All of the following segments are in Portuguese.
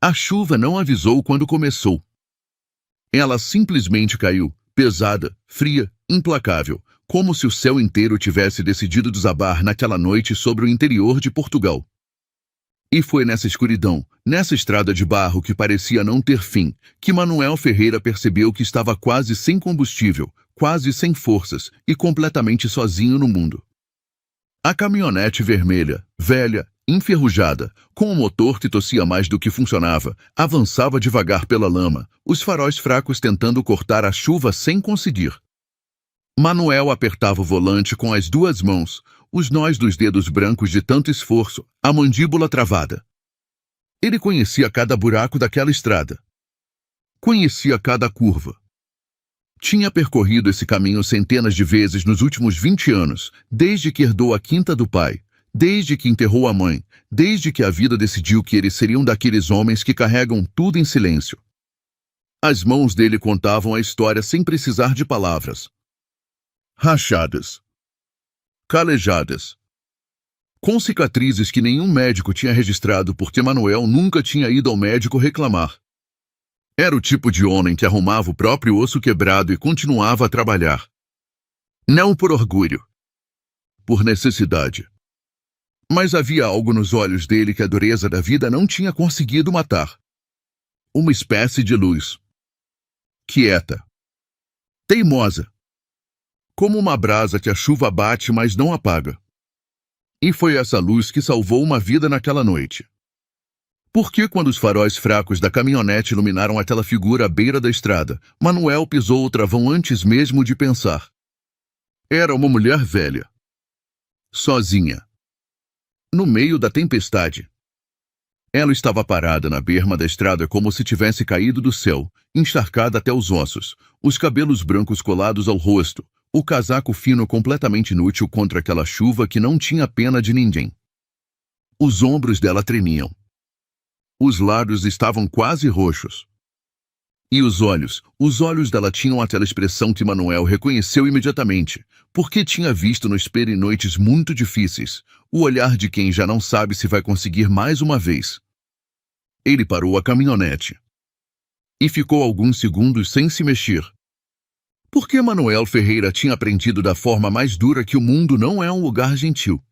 A chuva não avisou quando começou. Ela simplesmente caiu, pesada, fria, implacável, como se o céu inteiro tivesse decidido desabar naquela noite sobre o interior de Portugal. E foi nessa escuridão, nessa estrada de barro que parecia não ter fim, que Manuel Ferreira percebeu que estava quase sem combustível, quase sem forças e completamente sozinho no mundo. A caminhonete vermelha, velha, enferrujada, com um motor que tossia mais do que funcionava, avançava devagar pela lama, os faróis fracos tentando cortar a chuva sem conseguir. Manuel apertava o volante com as duas mãos, os nós dos dedos brancos de tanto esforço, a mandíbula travada. Ele conhecia cada buraco daquela estrada. Conhecia cada curva. Tinha percorrido esse caminho centenas de vezes nos últimos 20 anos, desde que herdou a quinta do pai, desde que enterrou a mãe, desde que a vida decidiu que eles seriam daqueles homens que carregam tudo em silêncio. As mãos dele contavam a história sem precisar de palavras. Rachadas. Calejadas. Com cicatrizes que nenhum médico tinha registrado porque Manuel nunca tinha ido ao médico reclamar. Era o tipo de homem que arrumava o próprio osso quebrado e continuava a trabalhar. Não por orgulho. Por necessidade. Mas havia algo nos olhos dele que a dureza da vida não tinha conseguido matar. Uma espécie de luz. Quieta. Teimosa. Como uma brasa que a chuva bate, mas não apaga. E foi essa luz que salvou uma vida naquela noite. Porque quando os faróis fracos da caminhonete iluminaram aquela figura à beira da estrada, Manuel pisou o travão antes mesmo de pensar. Era uma mulher velha. Sozinha. No meio da tempestade. Ela estava parada na berma da estrada como se tivesse caído do céu, encharcada até os ossos, os cabelos brancos colados ao rosto, o casaco fino completamente inútil contra aquela chuva que não tinha pena de ninguém. Os ombros dela tremiam. Os lábios estavam quase roxos. E os olhos dela tinham aquela expressão que Manuel reconheceu imediatamente, porque tinha visto no espelho em noites muito difíceis, o olhar de quem já não sabe se vai conseguir mais uma vez. Ele parou a caminhonete. E ficou alguns segundos sem se mexer. Porque Manuel Ferreira tinha aprendido da forma mais dura que o mundo não é um lugar gentil.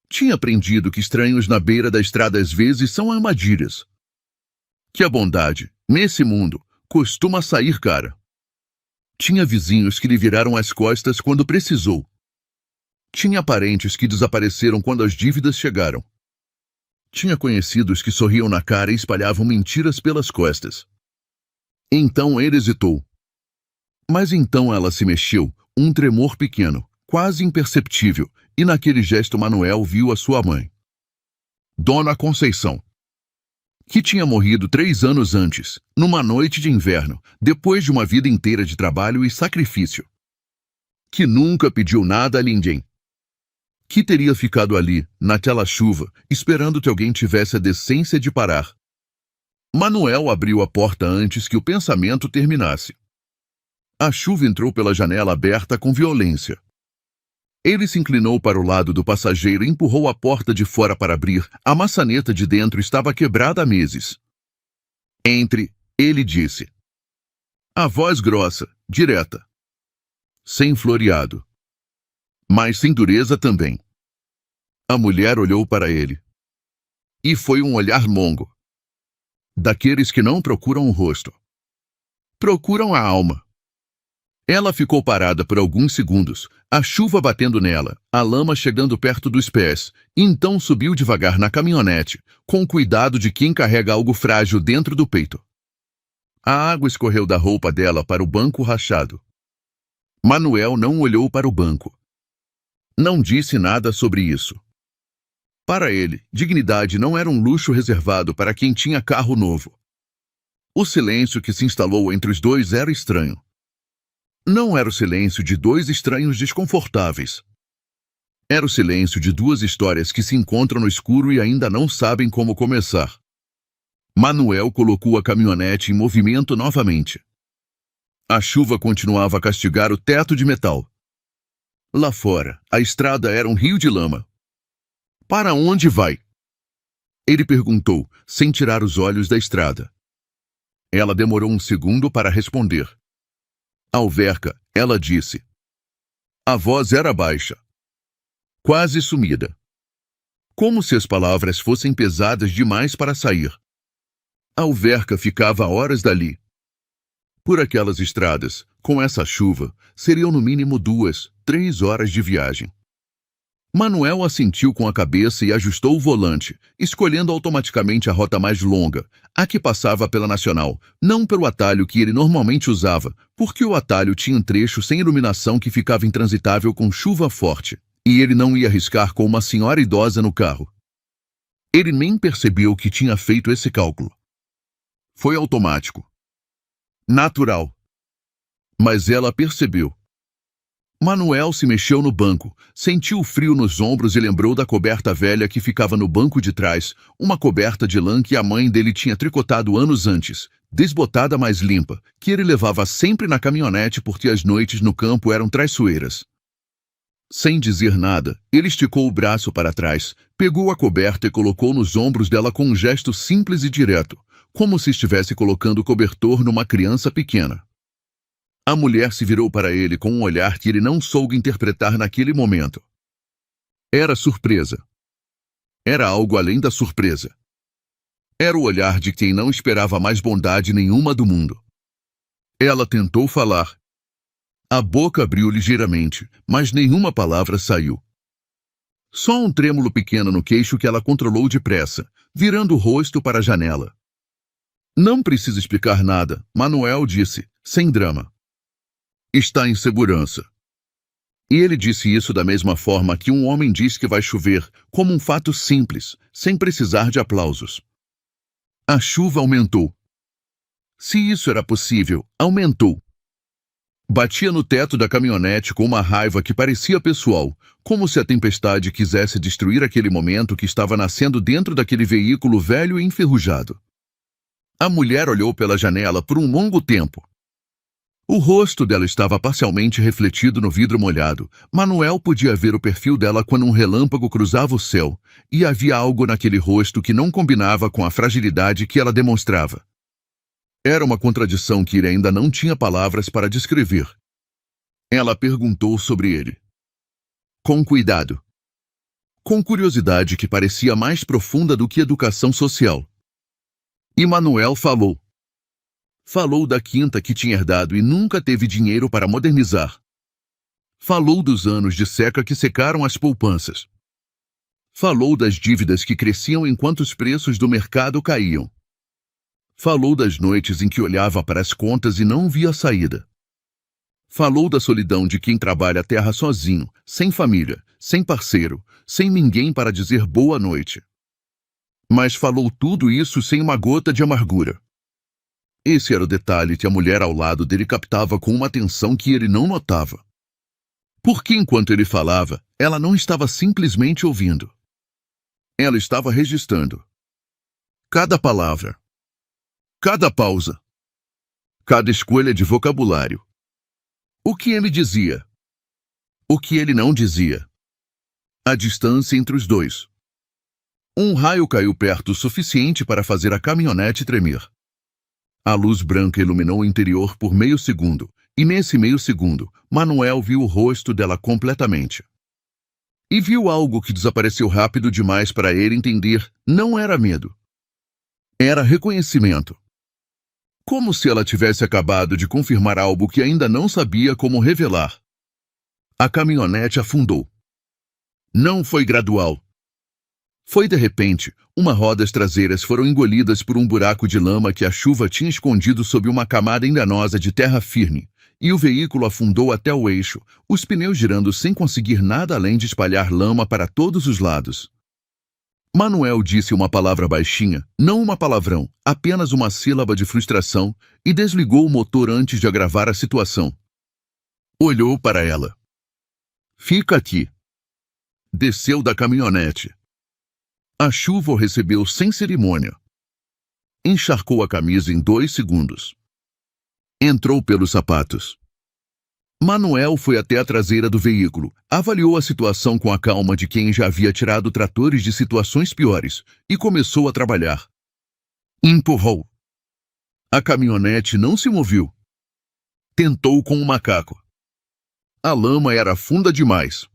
Tinha aprendido que estranhos na beira da estrada às vezes são armadilhas. Que a bondade, nesse mundo, costuma sair cara. Tinha vizinhos que lhe viraram as costas quando precisou. Tinha parentes que desapareceram quando as dívidas chegaram. Tinha conhecidos que sorriam na cara e espalhavam mentiras pelas costas. Então ele hesitou. Mas então ela se mexeu, um tremor pequeno, quase imperceptível, e naquele gesto Manuel viu a sua mãe. Dona Conceição. Que tinha morrido 3 anos antes, numa noite de inverno, depois de uma vida inteira de trabalho e sacrifício. Que nunca pediu nada a ninguém. Que teria ficado ali, naquela chuva, esperando que alguém tivesse a decência de parar. Manuel abriu a porta antes que o pensamento terminasse. A chuva entrou pela janela aberta com violência. Ele se inclinou para o lado do passageiro e empurrou a porta de fora para abrir. A maçaneta de dentro estava quebrada há meses. Entre, ele disse. A voz grossa, direta. Sem floreado. Mas sem dureza também. A mulher olhou para ele. E foi um olhar longo. Daqueles que não procuram o rosto. Procuram a alma. Ela ficou parada por alguns segundos, a chuva batendo nela, a lama chegando perto dos pés, e então subiu devagar na caminhonete, com o cuidado de quem carrega algo frágil dentro do peito. A água escorreu da roupa dela para o banco rachado. Manuel não olhou para o banco. Não disse nada sobre isso. Para ele, dignidade não era um luxo reservado para quem tinha carro novo. O silêncio que se instalou entre os dois era estranho. Não era o silêncio de 2 estranhos desconfortáveis. Era o silêncio de 2 histórias que se encontram no escuro e ainda não sabem como começar. Manuel colocou a caminhonete em movimento novamente. A chuva continuava a castigar o teto de metal. Lá fora, a estrada era um rio de lama. Para onde vai? Ele perguntou, sem tirar os olhos da estrada. Ela demorou um segundo para responder. Alverca, ela disse. A voz era baixa, quase sumida. Como se as palavras fossem pesadas demais para sair. Alverca ficava horas dali. Por aquelas estradas, com essa chuva, seriam no mínimo 2, 3 horas de viagem. Manuel assentiu com a cabeça e ajustou o volante, escolhendo automaticamente a rota mais longa, a que passava pela Nacional, não pelo atalho que ele normalmente usava, porque o atalho tinha um trecho sem iluminação que ficava intransitável com chuva forte, e ele não ia arriscar com uma senhora idosa no carro. Ele nem percebeu que tinha feito esse cálculo. Foi automático. Natural. Mas ela percebeu. Manuel se mexeu no banco, sentiu o frio nos ombros e lembrou da coberta velha que ficava no banco de trás, uma coberta de lã que a mãe dele tinha tricotado anos antes, desbotada mais limpa, que ele levava sempre na caminhonete porque as noites no campo eram traiçoeiras. Sem dizer nada, ele esticou o braço para trás, pegou a coberta e colocou nos ombros dela com um gesto simples e direto, como se estivesse colocando o cobertor numa criança pequena. A mulher se virou para ele com um olhar que ele não soube interpretar naquele momento. Era surpresa. Era algo além da surpresa. Era o olhar de quem não esperava mais bondade nenhuma do mundo. Ela tentou falar. A boca abriu ligeiramente, mas nenhuma palavra saiu. Só um trêmulo pequeno no queixo que ela controlou depressa, virando o rosto para a janela. Não precisa explicar nada, Manuel disse, sem drama. Está em segurança. E ele disse isso da mesma forma que um homem diz que vai chover, como um fato simples, sem precisar de aplausos. A chuva aumentou. Se isso era possível, aumentou. Batia no teto da caminhonete com uma raiva que parecia pessoal, como se a tempestade quisesse destruir aquele momento que estava nascendo dentro daquele veículo velho e enferrujado. A mulher olhou pela janela por um longo tempo. O rosto dela estava parcialmente refletido no vidro molhado. Manuel podia ver o perfil dela quando um relâmpago cruzava o céu, e havia algo naquele rosto que não combinava com a fragilidade que ela demonstrava. Era uma contradição que ele ainda não tinha palavras para descrever. Ela perguntou sobre ele. Com cuidado. Com curiosidade que parecia mais profunda do que educação social. E Manuel falou. Falou da quinta que tinha herdado e nunca teve dinheiro para modernizar. Falou dos anos de seca que secaram as poupanças. Falou das dívidas que cresciam enquanto os preços do mercado caíam. Falou das noites em que olhava para as contas e não via saída. Falou da solidão de quem trabalha a terra sozinho, sem família, sem parceiro, sem ninguém para dizer boa noite. Mas falou tudo isso sem uma gota de amargura. Esse era o detalhe que a mulher ao lado dele captava com uma atenção que ele não notava. Porque enquanto ele falava, ela não estava simplesmente ouvindo. Ela estava registrando. Cada palavra. Cada pausa. Cada escolha de vocabulário. O que ele dizia. O que ele não dizia. A distância entre os dois. Um raio caiu perto o suficiente para fazer a caminhonete tremer. A luz branca iluminou o interior por meio segundo, e nesse meio segundo, Manuel viu o rosto dela completamente. E viu algo que desapareceu rápido demais para ele entender, não era medo. Era reconhecimento. Como se ela tivesse acabado de confirmar algo que ainda não sabia como revelar. A caminhonete afundou. Não foi gradual. Foi de repente, uma rodas traseiras foram engolidas por um buraco de lama que a chuva tinha escondido sob uma camada enganosa de terra firme, e o veículo afundou até o eixo, os pneus girando sem conseguir nada além de espalhar lama para todos os lados. Manuel disse uma palavra baixinha, não uma palavrão, apenas uma sílaba de frustração, e desligou o motor antes de agravar a situação. Olhou para ela. Fica aqui. Desceu da caminhonete. A chuva o recebeu sem cerimônia. Encharcou a camisa em 2 segundos. Entrou pelos sapatos. Manuel foi até a traseira do veículo, avaliou a situação com a calma de quem já havia tirado tratores de situações piores e começou a trabalhar. Empurrou. A caminhonete não se moveu. Tentou com o macaco. A lama era funda demais.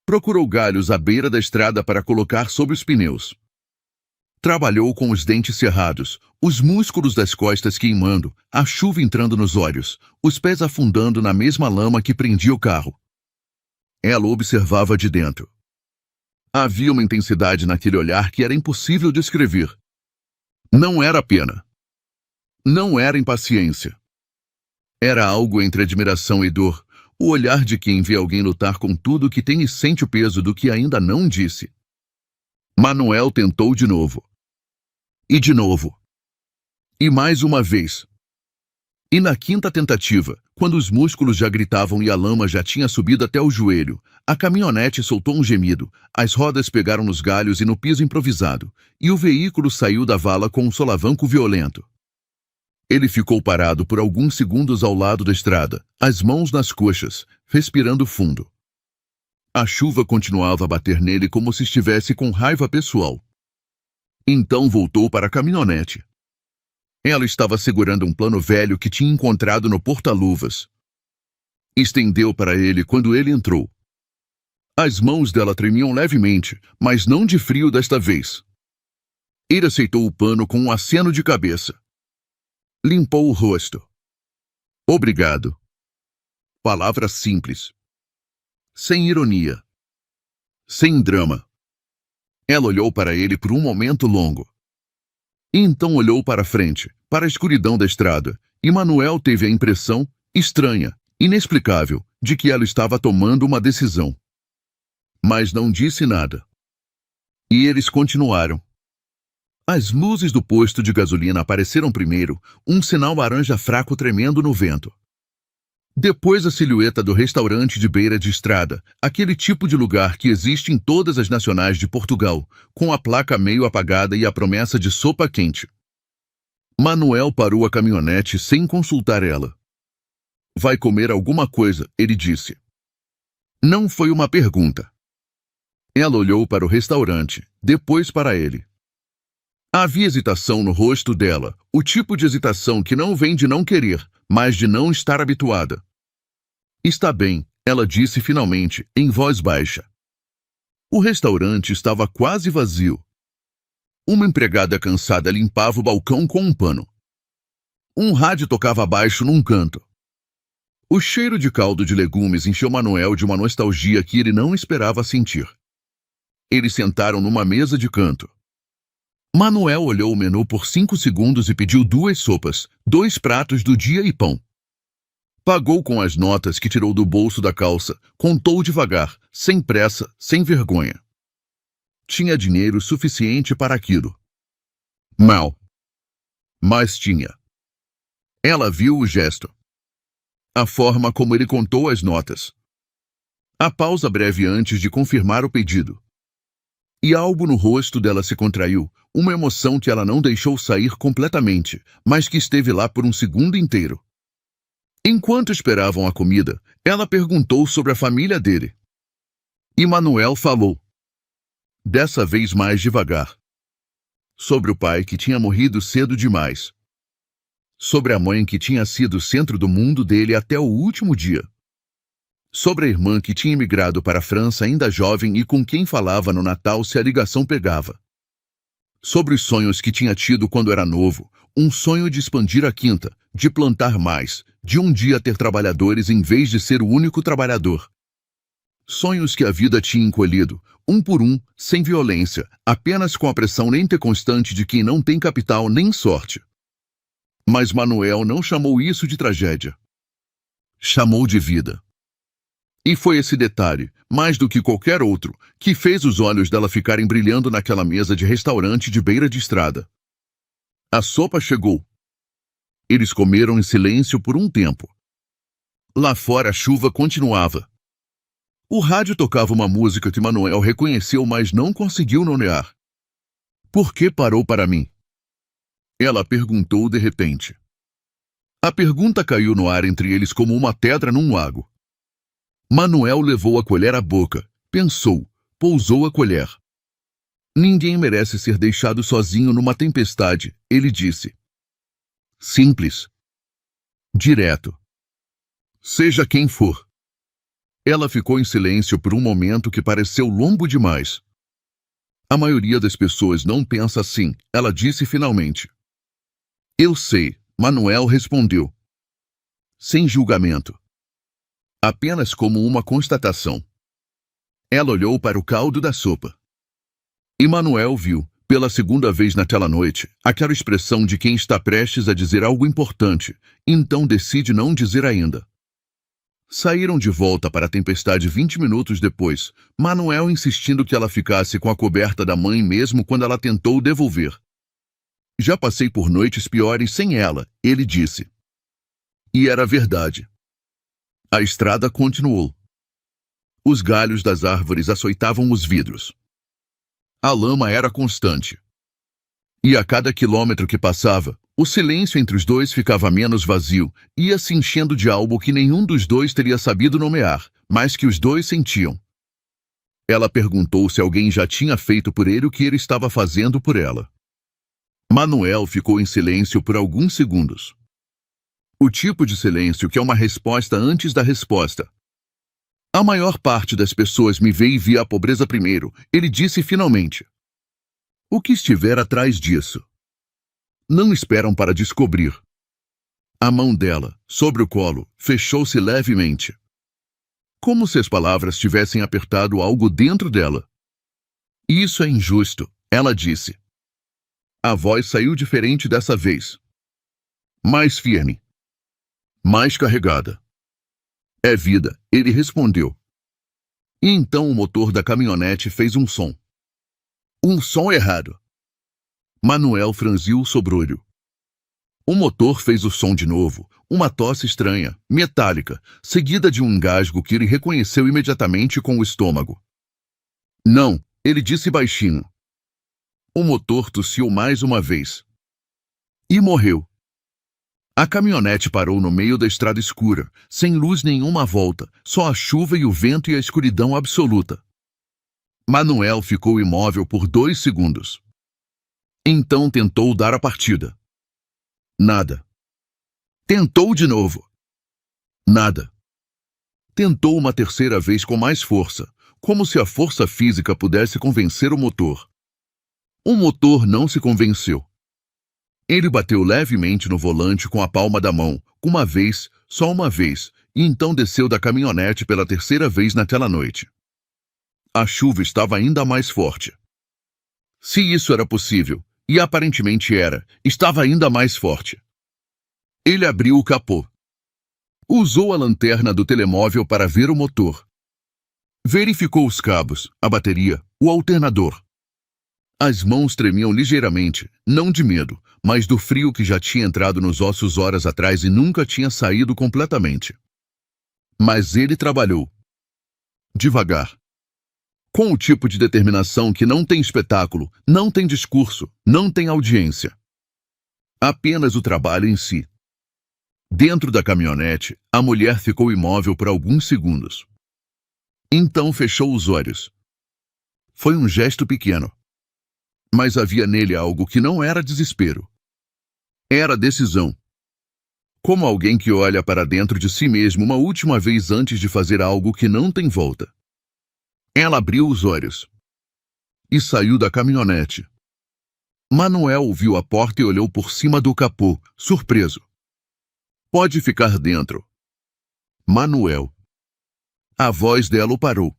Procurou galhos à beira da estrada para colocar sobre os pneus. Trabalhou com os dentes cerrados, os músculos das costas queimando, a chuva entrando nos olhos, os pés afundando na mesma lama que prendia o carro. Ela observava de dentro. Havia uma intensidade naquele olhar que era impossível descrever. Não era pena. Não era impaciência. Era algo entre admiração e dor, o olhar de quem vê alguém lutar com tudo que tem e sente o peso do que ainda não disse. Manuel tentou de novo. E de novo. E mais uma vez. E na quinta tentativa, quando os músculos já gritavam e a lama já tinha subido até o joelho, a caminhonete soltou um gemido, as rodas pegaram nos galhos e no piso improvisado, e o veículo saiu da vala com um solavanco violento. Ele ficou parado por alguns segundos ao lado da estrada, as mãos nas coxas, respirando fundo. A chuva continuava a bater nele como se estivesse com raiva pessoal. Então voltou para a caminhonete. Ela estava segurando um plano velho que tinha encontrado no porta-luvas. Estendeu para ele quando ele entrou. As mãos dela tremiam levemente, mas não de frio desta vez. Ele aceitou o pano com um aceno de cabeça. Limpou o rosto. Obrigado. Palavras simples. Sem ironia. Sem drama. Ela olhou para ele por um momento longo. E então olhou para frente, para a escuridão da estrada, e Manuel teve a impressão, estranha, inexplicável, de que ela estava tomando uma decisão. Mas não disse nada. E eles continuaram. As luzes do posto de gasolina apareceram primeiro, um sinal laranja fraco tremendo no vento. Depois a silhueta do restaurante de beira de estrada, aquele tipo de lugar que existe em todas as nacionais de Portugal, com a placa meio apagada e a promessa de sopa quente. Manuel parou a caminhonete sem consultar ela. Vai comer alguma coisa, ele disse. Não foi uma pergunta. Ela olhou para o restaurante, depois para ele. Havia hesitação no rosto dela, o tipo de hesitação que não vem de não querer, mas de não estar habituada. Está bem, ela disse finalmente, em voz baixa. O restaurante estava quase vazio. Uma empregada cansada limpava o balcão com um pano. Um rádio tocava abaixo num canto. O cheiro de caldo de legumes encheu Manuel de uma nostalgia que ele não esperava sentir. Eles sentaram numa mesa de canto. Manuel olhou o menu por 5 segundos e pediu 2 sopas, 2 pratos do dia e pão. Pagou com as notas que tirou do bolso da calça, contou devagar, sem pressa, sem vergonha. Tinha dinheiro suficiente para aquilo. Mal. Mas tinha. Ela viu o gesto. A forma como ele contou as notas. A pausa breve antes de confirmar o pedido. E algo no rosto dela se contraiu, uma emoção que ela não deixou sair completamente, mas que esteve lá por um segundo inteiro. Enquanto esperavam a comida, ela perguntou sobre a família dele. E Manuel falou. Dessa vez mais devagar. Sobre o pai que tinha morrido cedo demais. Sobre a mãe que tinha sido o centro do mundo dele até o último dia. Sobre a irmã que tinha emigrado para a França ainda jovem e com quem falava no Natal se a ligação pegava. Sobre os sonhos que tinha tido quando era novo, um sonho de expandir a quinta, de plantar mais, de um dia ter trabalhadores em vez de ser o único trabalhador. Sonhos que a vida tinha encolhido, um por um, sem violência, apenas com a pressão lenta e constante de quem não tem capital nem sorte. Mas Manuel não chamou isso de tragédia. Chamou de vida. E foi esse detalhe, mais do que qualquer outro, que fez os olhos dela ficarem brilhando naquela mesa de restaurante de beira de estrada. A sopa chegou. Eles comeram em silêncio por um tempo. Lá fora a chuva continuava. O rádio tocava uma música que Manuel reconheceu, mas não conseguiu nomear. Por que parou para mim? Ela perguntou de repente. A pergunta caiu no ar entre eles como uma pedra num lago. Manuel levou a colher à boca, pensou, pousou a colher. Ninguém merece ser deixado sozinho numa tempestade, ele disse. Simples. Direto. Seja quem for. Ela ficou em silêncio por um momento que pareceu longo demais. A maioria das pessoas não pensa assim, ela disse finalmente. Eu sei, Manuel respondeu. Sem julgamento. Apenas como uma constatação. Ela olhou para o caldo da sopa. E Manuel viu, pela segunda vez naquela noite, aquela expressão de quem está prestes a dizer algo importante, então decide não dizer ainda. Saíram de volta para a tempestade 20 minutos depois, Manuel insistindo que ela ficasse com a coberta da mãe mesmo quando ela tentou devolver. Já passei por noites piores sem ela, ele disse. E era verdade. A estrada continuou. Os galhos das árvores açoitavam os vidros. A lama era constante. E a cada quilômetro que passava, o silêncio entre os dois ficava menos vazio, ia se enchendo de algo que nenhum dos dois teria sabido nomear, mas que os dois sentiam. Ela perguntou se alguém já tinha feito por ele o que ele estava fazendo por ela. Manuel ficou em silêncio por alguns segundos. O tipo de silêncio que é uma resposta antes da resposta. A maior parte das pessoas me vê e vê a pobreza primeiro, ele disse finalmente. O que estiver atrás disso? Não esperam para descobrir. A mão dela, sobre o colo, fechou-se levemente. Como se as palavras tivessem apertado algo dentro dela. Isso é injusto, ela disse. A voz saiu diferente dessa vez. Mais firme. Mais carregada. É vida, ele respondeu. E então o motor da caminhonete fez um som. Um som errado. Manuel franziu o sobrolho. O motor fez o som de novo, uma tosse estranha, metálica, seguida de um engasgo que ele reconheceu imediatamente com o estômago. Não, ele disse baixinho. O motor tossiu mais uma vez. E morreu. A caminhonete parou no meio da estrada escura, sem luz nenhuma à volta, só a chuva e o vento e a escuridão absoluta. Manuel ficou imóvel por 2 segundos. Então tentou dar a partida. Nada. Tentou de novo. Nada. Tentou uma terceira vez com mais força, como se a força física pudesse convencer o motor. O motor não se convenceu. Ele bateu levemente no volante com a palma da mão, uma vez, só uma vez, e então desceu da caminhonete pela terceira vez naquela noite. A chuva estava ainda mais forte. Se isso era possível, e aparentemente era, estava ainda mais forte. Ele abriu o capô. Usou a lanterna do telemóvel para ver o motor. Verificou os cabos, a bateria, o alternador. As mãos tremiam ligeiramente, não de medo, mas do frio que já tinha entrado nos ossos horas atrás e nunca tinha saído completamente. Mas ele trabalhou. Devagar. Com o tipo de determinação que não tem espetáculo, não tem discurso, não tem audiência. Apenas o trabalho em si. Dentro da caminhonete, a mulher ficou imóvel por alguns segundos. Então fechou os olhos. Foi um gesto pequeno. Mas havia nele algo que não era desespero. Era decisão. Como alguém que olha para dentro de si mesmo uma última vez antes de fazer algo que não tem volta. Ela abriu os olhos. E saiu da caminhonete. Manuel viu a porta e olhou por cima do capô, surpreso. Pode ficar dentro. Manuel. A voz dela o parou.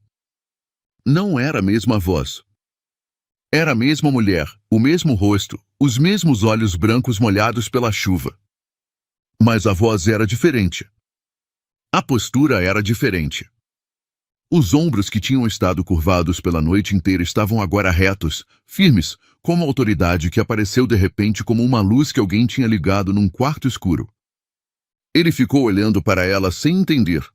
Não era a mesma voz. Era a mesma mulher, o mesmo rosto, os mesmos olhos brancos molhados pela chuva. Mas a voz era diferente. A postura era diferente. Os ombros que tinham estado curvados pela noite inteira estavam agora retos, firmes, como a autoridade que apareceu de repente como uma luz que alguém tinha ligado num quarto escuro. Ele ficou olhando para ela sem entender.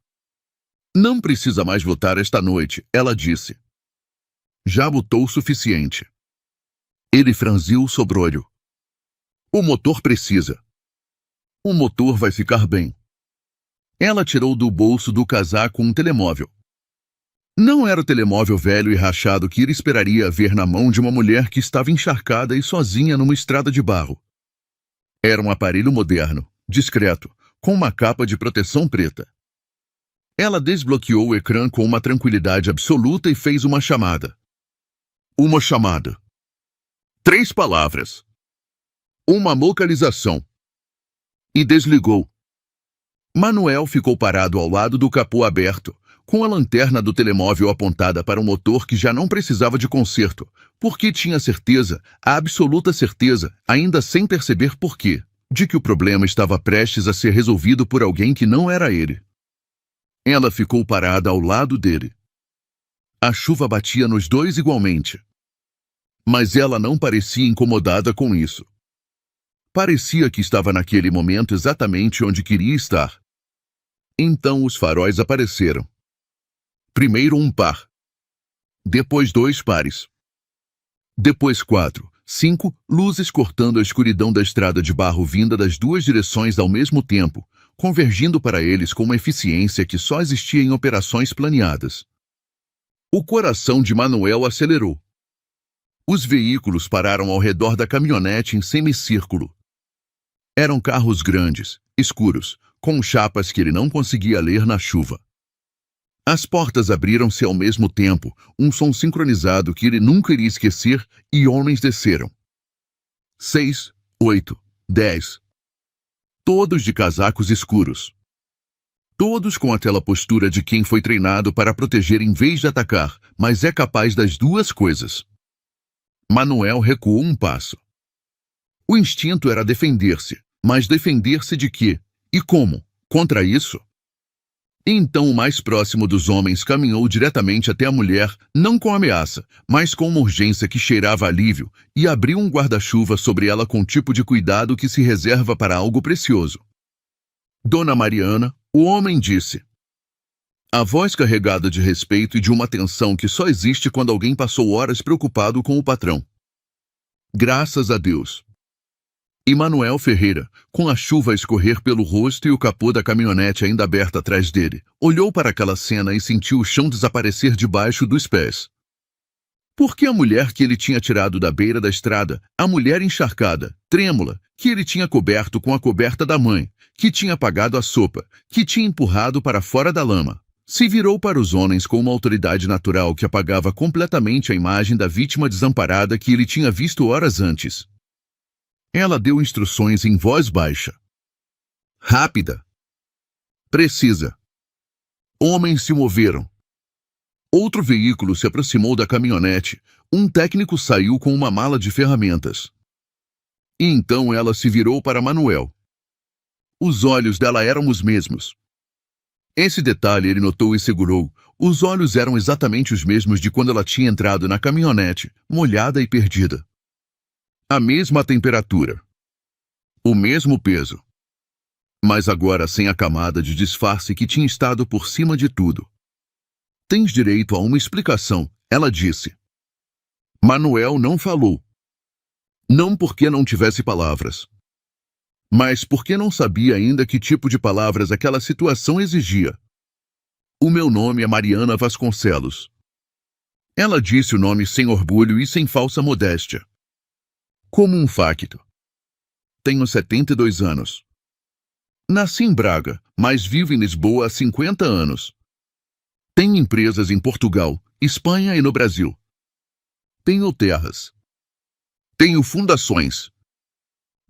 Não precisa mais votar esta noite, ela disse. Já votou o suficiente. Ele franziu o sobrolho. O motor precisa. O motor vai ficar bem. Ela tirou do bolso do casaco um telemóvel. Não era o telemóvel velho e rachado que ele esperaria ver na mão de uma mulher que estava encharcada e sozinha numa estrada de barro. Era um aparelho moderno, discreto, com uma capa de proteção preta. Ela desbloqueou o ecrã com uma tranquilidade absoluta e fez uma chamada. Uma chamada. 3 palavras. Uma localização. E desligou. Manuel ficou parado ao lado do capô aberto, com a lanterna do telemóvel apontada para um motor que já não precisava de conserto, porque tinha certeza, a absoluta certeza, ainda sem perceber porquê, de que o problema estava prestes a ser resolvido por alguém que não era ele. Ela ficou parada ao lado dele. A chuva batia nos dois igualmente. Mas ela não parecia incomodada com isso. Parecia que estava naquele momento exatamente onde queria estar. Então os faróis apareceram. Primeiro um par. Depois 2 pares. Depois 4, 5 luzes cortando a escuridão da estrada de barro vinda das 2 direções ao mesmo tempo, convergindo para eles com uma eficiência que só existia em operações planeadas. O coração de Manuel acelerou. Os veículos pararam ao redor da caminhonete em semicírculo. Eram carros grandes, escuros, com chapas que ele não conseguia ler na chuva. As portas abriram-se ao mesmo tempo, um som sincronizado que ele nunca iria esquecer, e homens desceram. 6, 8, 10. Todos de casacos escuros. Todos com aquela postura de quem foi treinado para proteger em vez de atacar, mas é capaz das 2 coisas. Manuel recuou um passo. O instinto era defender-se, mas defender-se de quê? E como? Contra isso? Então o mais próximo dos homens caminhou diretamente até a mulher, não com ameaça, mas com uma urgência que cheirava alívio, e abriu um guarda-chuva sobre ela com o tipo de cuidado que se reserva para algo precioso. Dona Mariana, o homem disse. A voz carregada de respeito e de uma atenção que só existe quando alguém passou horas preocupado com o patrão. Graças a Deus. E Manuel Ferreira, com a chuva a escorrer pelo rosto e o capô da caminhonete ainda aberta atrás dele, olhou para aquela cena e sentiu o chão desaparecer debaixo dos pés. Porque a mulher que ele tinha tirado da beira da estrada, a mulher encharcada, trêmula, que ele tinha coberto com a coberta da mãe, que tinha apagado a sopa, que tinha empurrado para fora da lama, se virou para os homens com uma autoridade natural que apagava completamente a imagem da vítima desamparada que ele tinha visto horas antes. Ela deu instruções em voz baixa. Rápida. Precisa. Homens se moveram. Outro veículo se aproximou da caminhonete. Um técnico saiu com uma mala de ferramentas. E então ela se virou para Manuel. Os olhos dela eram os mesmos. Esse detalhe ele notou e segurou. Os olhos eram exatamente os mesmos de quando ela tinha entrado na caminhonete, molhada e perdida. A mesma temperatura. O mesmo peso. Mas agora sem a camada de disfarce que tinha estado por cima de tudo. Tens direito a uma explicação, ela disse. Manuel não falou. Não porque não tivesse palavras. Mas porque não sabia ainda que tipo de palavras aquela situação exigia. O meu nome é Mariana Vasconcelos. Ela disse o nome sem orgulho e sem falsa modéstia. Como um facto. Tenho 72 anos. Nasci em Braga, mas vivo em Lisboa há 50 anos. Tenho empresas em Portugal, Espanha e no Brasil. Tenho terras. Tenho fundações.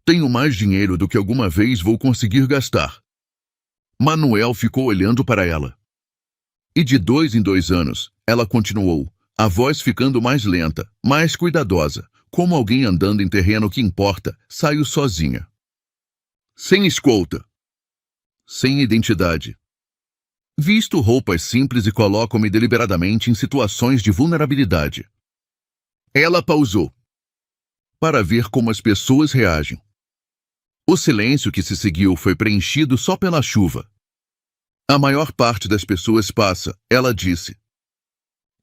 Tenho mais dinheiro do que alguma vez vou conseguir gastar. Manuel ficou olhando para ela. E de 2 em 2 anos, ela continuou, a voz ficando mais lenta, mais cuidadosa, como alguém andando em terreno que importa, saiu sozinha. Sem escolta. Sem identidade. Visto roupas simples e colocam-me deliberadamente em situações de vulnerabilidade. Ela pausou. Para ver como as pessoas reagem. O silêncio que se seguiu foi preenchido só pela chuva. A maior parte das pessoas passa, ela disse.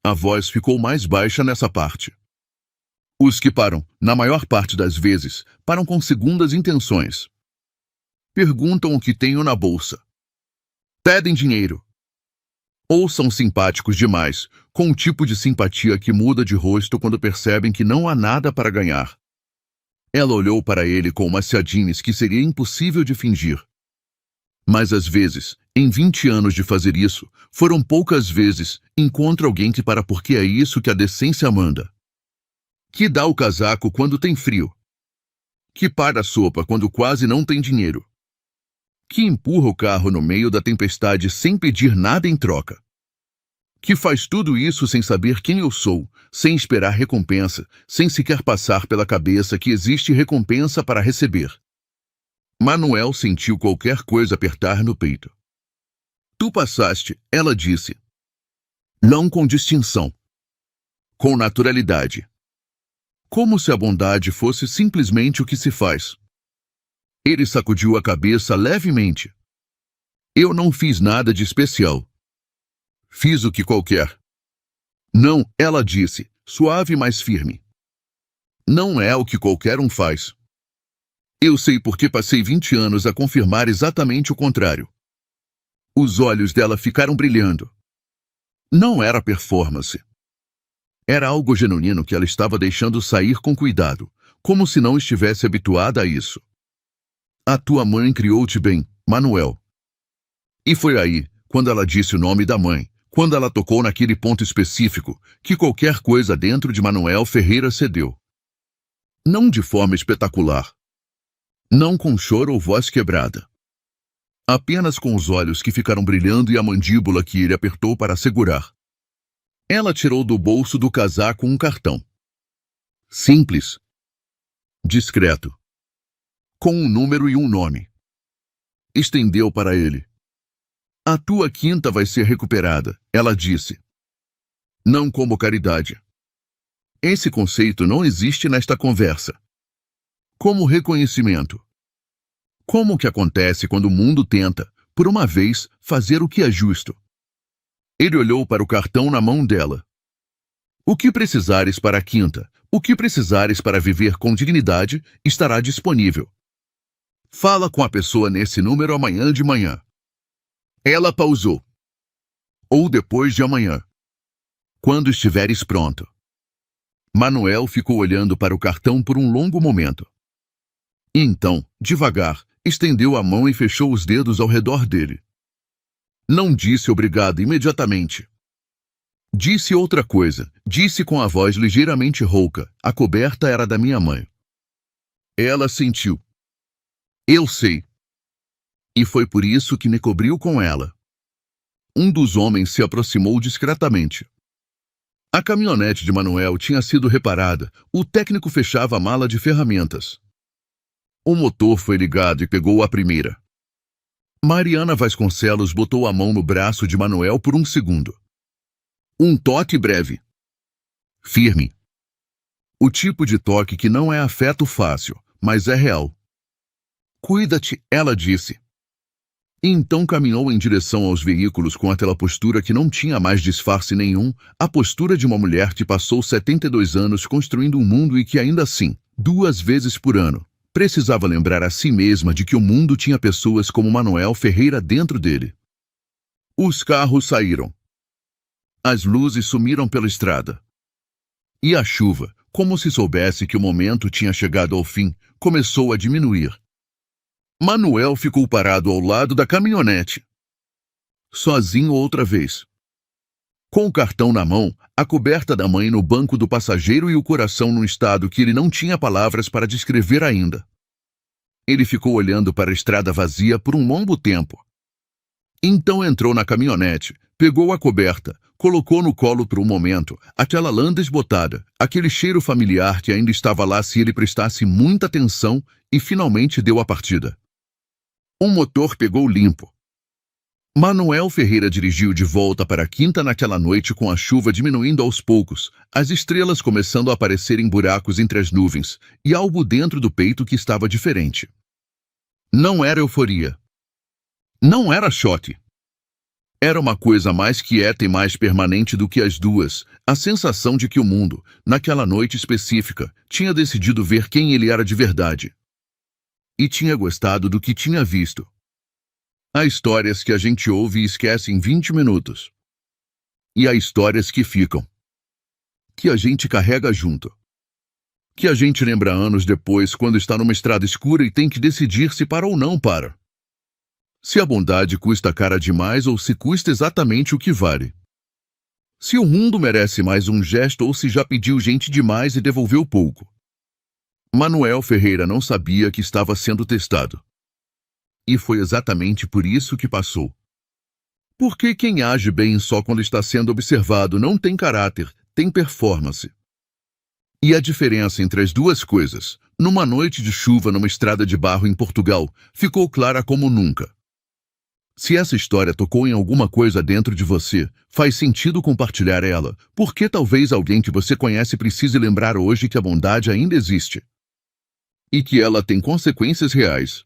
A voz ficou mais baixa nessa parte. Os que param, na maior parte das vezes, param com segundas intenções. Perguntam o que tenho na bolsa. Pedem dinheiro. Ou são simpáticos demais, com um tipo de simpatia que muda de rosto quando percebem que não há nada para ganhar. Ela olhou para ele com uma sardinice que seria impossível de fingir. Mas às vezes, em 20 anos de fazer isso, foram poucas vezes, encontra alguém que para porque é isso que a decência manda. Que dá o casaco quando tem frio. Que paga a sopa quando quase não tem dinheiro. Que empurra o carro no meio da tempestade sem pedir nada em troca. Que faz tudo isso sem saber quem eu sou, sem esperar recompensa, sem sequer passar pela cabeça que existe recompensa para receber. Manuel sentiu qualquer coisa apertar no peito. Tu passaste, ela disse. Não com distinção. Com naturalidade. Como se a bondade fosse simplesmente o que se faz. Ele sacudiu a cabeça levemente. Eu não fiz nada de especial. Fiz o que qualquer. Não, ela disse, suave mas firme. Não é o que qualquer um faz. Eu sei porque passei 20 anos a confirmar exatamente o contrário. Os olhos dela ficaram brilhando. Não era performance. Era algo genuíno que ela estava deixando sair com cuidado, como se não estivesse habituada a isso. A tua mãe criou-te bem, Manuel. E foi aí, quando ela disse o nome da mãe, quando ela tocou naquele ponto específico, que qualquer coisa dentro de Manuel Ferreira cedeu. Não de forma espetacular. Não com choro ou voz quebrada. Apenas com os olhos que ficaram brilhando e a mandíbula que ele apertou para segurar. Ela tirou do bolso do casaco um cartão. Simples. Discreto. Com um número e um nome. Estendeu para ele. A tua quinta vai ser recuperada, ela disse. Não como caridade. Esse conceito não existe nesta conversa. Como reconhecimento. Como o que acontece quando o mundo tenta, por uma vez, fazer o que é justo. Ele olhou para o cartão na mão dela. O que precisares para a quinta, o que precisares para viver com dignidade, estará disponível. Fala com a pessoa nesse número amanhã de manhã. Ela pausou. Ou depois de amanhã. Quando estiveres pronto. Manuel ficou olhando para o cartão por um longo momento. E então, devagar, estendeu a mão e fechou os dedos ao redor dele. Não disse obrigado imediatamente. Disse outra coisa, disse com a voz ligeiramente rouca, a coberta era da minha mãe. Ela sentiu. Eu sei. E foi por isso que me cobriu com ela. Um dos homens se aproximou discretamente. A caminhonete de Manuel tinha sido reparada, o técnico fechava a mala de ferramentas. O motor foi ligado e pegou a primeira. Mariana Vasconcelos botou a mão no braço de Manuel por um segundo. Um toque breve. Firme. O tipo de toque que não é afeto fácil, mas é real. Cuida-te, ela disse. E então caminhou em direção aos veículos com aquela postura que não tinha mais disfarce nenhum, a postura de uma mulher que passou 72 anos construindo um mundo e que ainda assim, 2 vezes por ano, precisava lembrar a si mesma de que o mundo tinha pessoas como Manuel Ferreira dentro dele. Os carros saíram. As luzes sumiram pela estrada. E a chuva, como se soubesse que o momento tinha chegado ao fim, começou a diminuir. Manuel ficou parado ao lado da caminhonete. Sozinho outra vez. Com o cartão na mão, a coberta da mãe no banco do passageiro e o coração num estado que ele não tinha palavras para descrever ainda. Ele ficou olhando para a estrada vazia por um longo tempo. Então entrou na caminhonete, pegou a coberta, colocou no colo por um momento, aquela lã desbotada, aquele cheiro familiar que ainda estava lá se ele prestasse muita atenção e finalmente deu a partida. Um motor pegou limpo. Manuel Ferreira dirigiu de volta para a quinta naquela noite com a chuva diminuindo aos poucos, as estrelas começando a aparecer em buracos entre as nuvens, e algo dentro do peito que estava diferente. Não era euforia. Não era choque. Era uma coisa mais quieta e mais permanente do que as duas, a sensação de que o mundo, naquela noite específica, tinha decidido ver quem ele era de verdade. e tinha gostado do que tinha visto. Há histórias que a gente ouve e esquece em 20 minutos. E há histórias que ficam, que a gente carrega junto, que a gente lembra anos depois quando está numa estrada escura e tem que decidir se para ou não para. Se a bondade custa cara demais ou se custa exatamente o que vale. Se o mundo merece mais um gesto ou se já pediu gente demais e devolveu pouco. Manuel Ferreira não sabia que estava sendo testado. E foi exatamente por isso que passou. Porque quem age bem só quando está sendo observado não tem caráter, tem performance. E a diferença entre as duas coisas, numa noite de chuva numa estrada de barro em Portugal, ficou clara como nunca. Se essa história tocou em alguma coisa dentro de você, faz sentido compartilhar ela, porque talvez alguém que você conhece precise lembrar hoje que a bondade ainda existe. E que ela tem consequências reais.